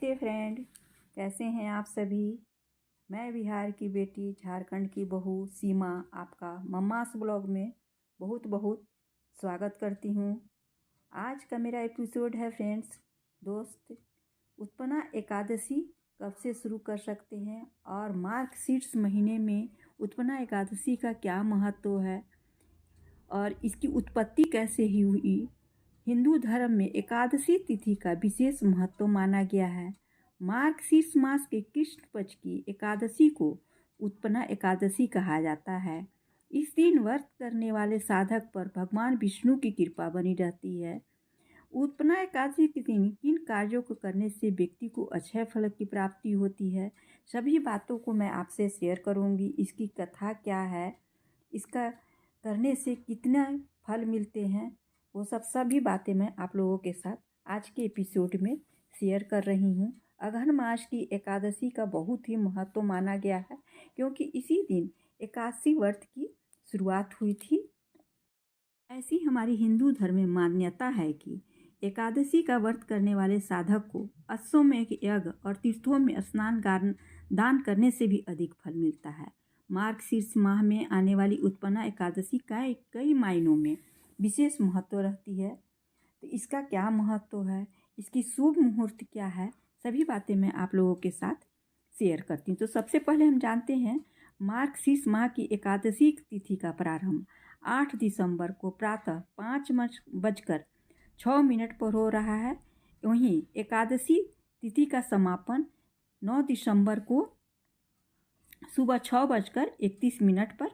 नमस्ते फ्रेंड, कैसे हैं आप सभी। मैं बिहार की बेटी, झारखंड की बहू सीमा आपका मम्मास ब्लॉग में बहुत बहुत स्वागत करती हूँ। आज का मेरा एपिसोड है फ्रेंड्स, दोस्त, उत्पन्ना एकादशी कब से शुरू कर सकते हैं और मार्गशीर्ष महीने में उत्पन्ना एकादशी का क्या महत्व है और इसकी उत्पत्ति कैसे ही हुई। हिंदू धर्म में एकादशी तिथि का विशेष महत्व माना गया है। मार्गशीर्ष मास के कृष्ण पक्ष की एकादशी को उत्पन्ना एकादशी कहा जाता है। इस दिन व्रत करने वाले साधक पर भगवान विष्णु की कृपा बनी रहती है। उत्पन्ना एकादशी के दिन किन कार्यों को करने से व्यक्ति को अच्छे फल की प्राप्ति होती है, सभी बातों को मैं आपसे शेयर करूंगी। इसकी कथा क्या है, इसका करने से कितना फल मिलते हैं, वो सभी बातें मैं आप लोगों के साथ आज के एपिसोड में शेयर कर रही हूँ। अगहन मास की एकादशी का बहुत ही महत्व माना गया है, क्योंकि इसी दिन एकादशी व्रत की शुरुआत हुई थी। ऐसी हमारी हिंदू धर्म में मान्यता है कि एकादशी का व्रत करने वाले साधक को अश्वमेध यज्ञ और तीर्थों में स्नान दान करने से भी अधिक फल मिलता है। मार्गशीर्ष माह में आने वाली उत्पन्ना एकादशी का कई मायनों में विशेष महत्व रहती है। तो इसका क्या महत्व है, इसकी शुभ मुहूर्त क्या है, सभी बातें मैं आप लोगों के साथ शेयर करती हूँ। तो सबसे पहले हम जानते हैं मार्गशीर्ष माह की एकादशी तिथि का प्रारंभ 8 दिसंबर को प्रातः 5:06 पर हो रहा है। वहीं एकादशी तिथि का समापन 9 दिसंबर को सुबह 6:31 पर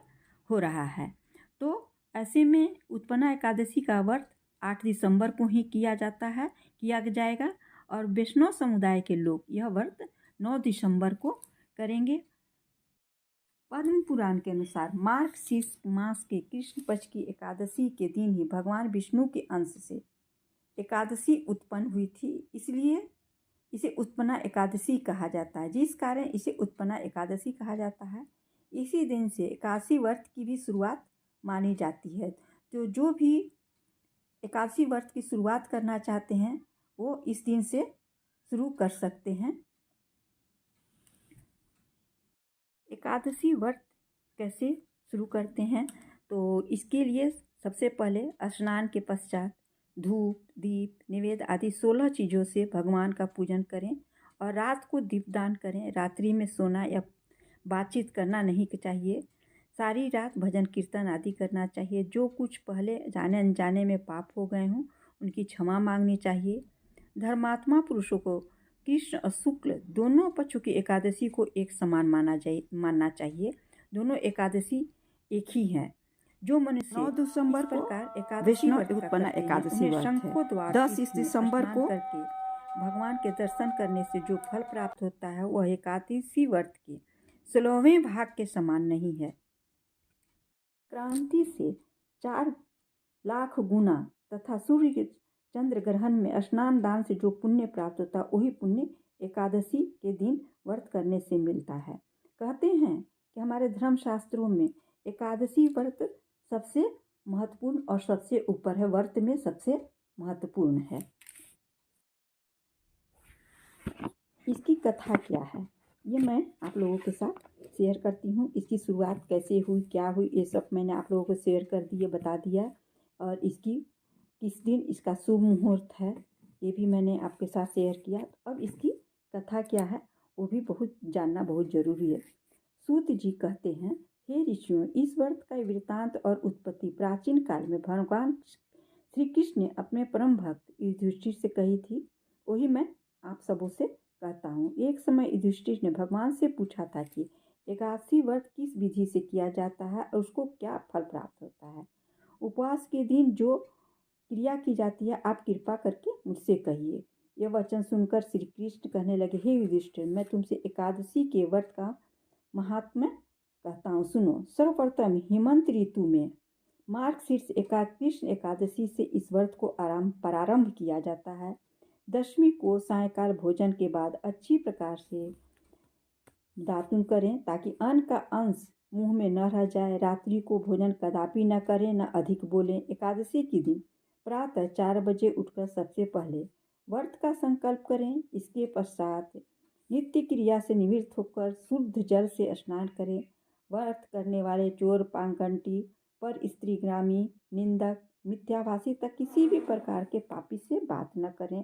हो रहा है। तो ऐसे में उत्पन्ना एकादशी का व्रत 8 दिसंबर को ही किया जाएगा और वैष्णव समुदाय के लोग यह व्रत 9 दिसंबर को करेंगे। पद्म पुराण के अनुसार मार्गशीर्ष मास के कृष्ण पक्ष की एकादशी के दिन ही भगवान विष्णु के अंश से एकादशी उत्पन्न हुई थी, इसलिए इसे उत्पन्ना एकादशी कहा जाता है। जिस कारण इसे उत्पन्ना एकादशी कहा जाता है, इसी दिन से एकादशी व्रत की भी शुरुआत मानी जाती है। तो जो भी एकादशी व्रत की शुरुआत करना चाहते हैं वो इस दिन से शुरू कर सकते हैं। एकादशी व्रत कैसे शुरू करते हैं, तो इसके लिए सबसे पहले स्नान के पश्चात धूप दीप निवेद्य आदि 16 चीज़ों से भगवान का पूजन करें और रात को दीपदान करें। रात्रि में सोना या बातचीत करना नहीं चाहिए। सारी रात भजन कीर्तन आदि करना चाहिए। जो कुछ पहले जाने अनजाने में पाप हो गए हों उनकी क्षमा मांगनी चाहिए। धर्मात्मा पुरुषों को कृष्ण और शुक्ल दोनों पक्षों की एकादशी को एक समान मानना चाहिए। दोनों एकादशी एक ही हैं। जो मनुष्य 9 दिसंबर प्रकार एकादशी उत्पन्ना एकादशी व्रत है, 10 दिसंबर को करके भगवान के दर्शन करने से जो फल प्राप्त होता है वह एकादशी व्रत के 16वें भाग के समान नहीं है। क्रांति से 4 लाख गुना तथा सूर्य के चंद्र ग्रहण में स्नान दान से जो पुण्य प्राप्त होता है वही पुण्य एकादशी के दिन व्रत करने से मिलता है। कहते हैं कि हमारे धर्म शास्त्रों में एकादशी व्रत सबसे महत्वपूर्ण और सबसे ऊपर है, व्रत में सबसे महत्वपूर्ण है। इसकी कथा क्या है ये मैं आप लोगों के साथ शेयर करती हूँ। इसकी शुरुआत कैसे हुई, क्या हुई, ये सब मैंने आप लोगों को शेयर कर दिया, बता दिया। और इसकी किस दिन इसका शुभ मुहूर्त है ये भी मैंने आपके साथ शेयर किया। अब इसकी कथा क्या है वो भी जानना बहुत जरूरी है। सूत जी कहते हैं, हे ऋषियों, इस व्रत का वृत्तांत और उत्पत्ति प्राचीन काल में भगवान श्री कृष्ण ने अपने परम भक्त युधिष्ठिर से कही थी, वही मैं आप सबों से कहता हूँ। एक समय युधिष्ठिर ने भगवान से पूछा था कि एकादशी व्रत किस विधि से किया जाता है और उसको क्या फल प्राप्त होता है। उपवास के दिन जो क्रिया की जाती है आप कृपा करके मुझसे कहिए। यह वचन सुनकर श्री कृष्ण कहने लगे, हे युधिष्ठिर, मैं तुमसे एकादशी के व्रत का महात्म्य कहता हूँ, सुनो। सर्वप्रथम हेमंत ऋतु में मार्गशीर्ष कृष्ण एकादशी से इस व्रत को प्रारंभ किया जाता है। दशमी को सायंकाल भोजन के बाद अच्छी प्रकार से दातुन करें ताकि अन्न का अंश मुंह में न रह जाए। रात्रि को भोजन कदापि न करें, न अधिक बोलें। एकादशी के दिन प्रातः 4 बजे उठकर सबसे पहले व्रत का संकल्प करें। इसके पश्चात नित्य क्रिया से निवृत्त होकर शुद्ध जल से स्नान करें। व्रत करने वाले चोर, पाखंडी, पर स्त्रीगामी, निंदक, मिथ्याभाषी तक किसी भी प्रकार के पापी से बात न करें।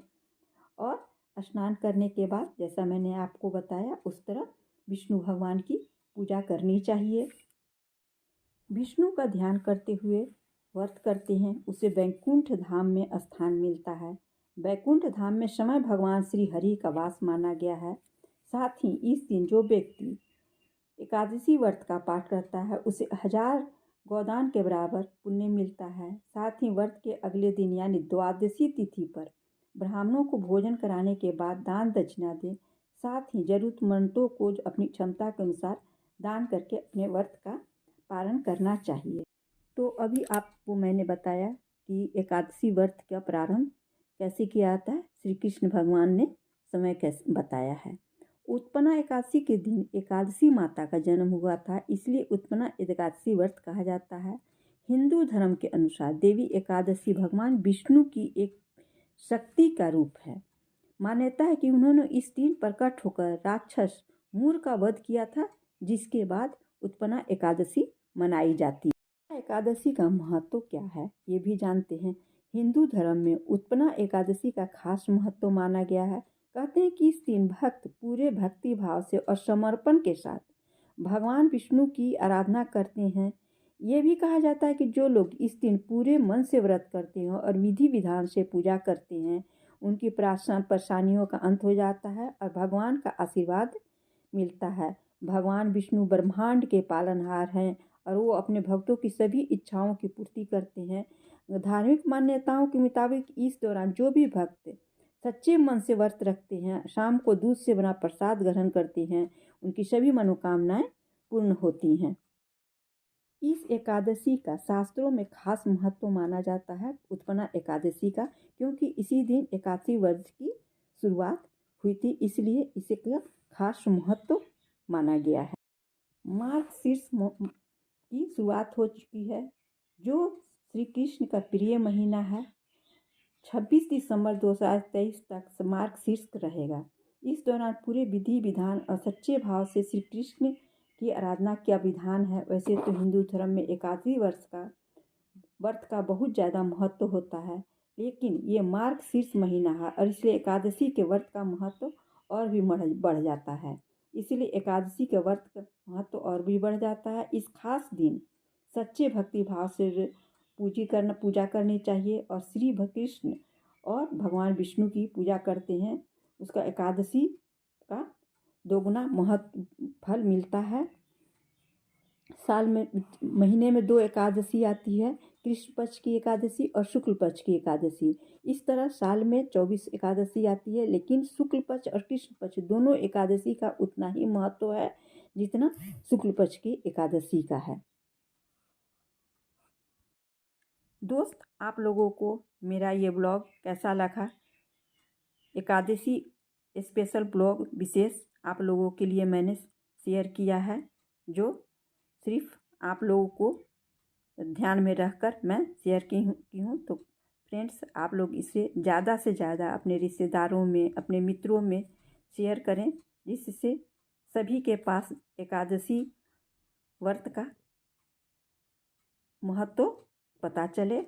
और स्नान करने के बाद जैसा मैंने आपको बताया उस तरह विष्णु भगवान की पूजा करनी चाहिए। विष्णु का ध्यान करते हुए व्रत करते हैं उसे वैकुंठ धाम में स्थान मिलता है। वैकुंठ धाम में स्वयं भगवान श्री हरि का वास माना गया है। साथ ही इस दिन जो व्यक्ति एकादशी व्रत का पाठ करता है उसे 1000 गोदान के बराबर पुण्य मिलता है। साथ ही व्रत के अगले दिन यानी द्वादशी तिथि पर ब्राह्मणों को भोजन कराने के बाद दान दक्षिणा दें। साथ ही जरूरतमंदों को अपनी क्षमता के अनुसार दान करके अपने व्रत का पालन करना चाहिए। तो अभी आपको मैंने बताया कि एकादशी व्रत का प्रारंभ कैसे किया जाता है। श्री कृष्ण भगवान ने समय कैसे बताया है। उत्पन्ना एकादशी के दिन एकादशी माता का जन्म हुआ था, इसलिए उत्पन्ना एकादशी व्रत कहा जाता है। हिंदू धर्म के अनुसार देवी एकादशी भगवान विष्णु की एक शक्ति का रूप है। मान्यता है कि उन्होंने इस दिन प्रकट होकर राक्षस मूर का वध किया था, जिसके बाद उत्पन्ना एकादशी मनाई जाती है। एकादशी का महत्व क्या है ये भी जानते हैं। हिंदू धर्म में उत्पन्ना एकादशी का खास महत्व माना गया है। कहते हैं कि इस दिन भक्त पूरे भक्ति भाव से और समर्पण के साथ भगवान विष्णु की आराधना करते हैं। ये भी कहा जाता है कि जो लोग इस दिन पूरे मन से व्रत करते हैं और विधि विधान से पूजा करते हैं उनकी परेशानियों का अंत हो जाता है और भगवान का आशीर्वाद मिलता है। भगवान विष्णु ब्रह्मांड के पालनहार हैं और वो अपने भक्तों की सभी इच्छाओं की पूर्ति करते हैं। धार्मिक मान्यताओं के मुताबिक इस दौरान जो भी भक्त सच्चे मन से व्रत रखते हैं, शाम को दूध से बना प्रसाद ग्रहण करते हैं, उनकी सभी मनोकामनाएं पूर्ण होती हैं। इस एकादशी का शास्त्रों में खास महत्व माना जाता है उत्पन्ना एकादशी का, क्योंकि इसी दिन एकादशी व्रत की शुरुआत हुई थी, इसलिए इसे का खास महत्व माना गया है। मार्गशीर्ष की शुरुआत हो चुकी है, जो श्री कृष्ण का प्रिय महीना है। 26 दिसंबर 2023 तक मार्गशीर्ष रहेगा। इस दौरान पूरे विधि विधान और सच्चे भाव से श्री कृष्ण की आराधना का विधान है। वैसे तो हिंदू धर्म में एकादशी व्रत का बहुत ज़्यादा महत्व होता है, लेकिन ये मार्गशीर्ष महीना है और इसलिए एकादशी के व्रत का महत्व और भी बढ़ जाता है। इसलिए एकादशी के व्रत का महत्व और भी बढ़ जाता है। इस खास दिन सच्चे भक्ति भाव से पूजा करनी चाहिए और श्री कृष्ण और भगवान विष्णु की पूजा करते हैं उसका एकादशी का दोगुना महत्व फल मिलता है। साल में महीने में 2 एकादशी आती है, कृष्ण पक्ष की एकादशी और शुक्ल पक्ष की एकादशी। इस तरह साल में 24 एकादशी आती है, लेकिन शुक्ल पक्ष और कृष्ण पक्ष दोनों एकादशी का उतना ही महत्व है जितना शुक्ल पक्ष की एकादशी का है। दोस्त, आप लोगों को मेरा ये ब्लॉग कैसा लगा? एकादशी स्पेशल ब्लॉग विशेष आप लोगों के लिए मैंने शेयर किया है, जो सिर्फ आप लोगों को ध्यान में रखकर मैं शेयर की हूँ। तो फ्रेंड्स, आप लोग इसे ज़्यादा से ज़्यादा अपने रिश्तेदारों में, अपने मित्रों में शेयर करें, जिससे सभी के पास एकादशी व्रत का महत्व पता चले।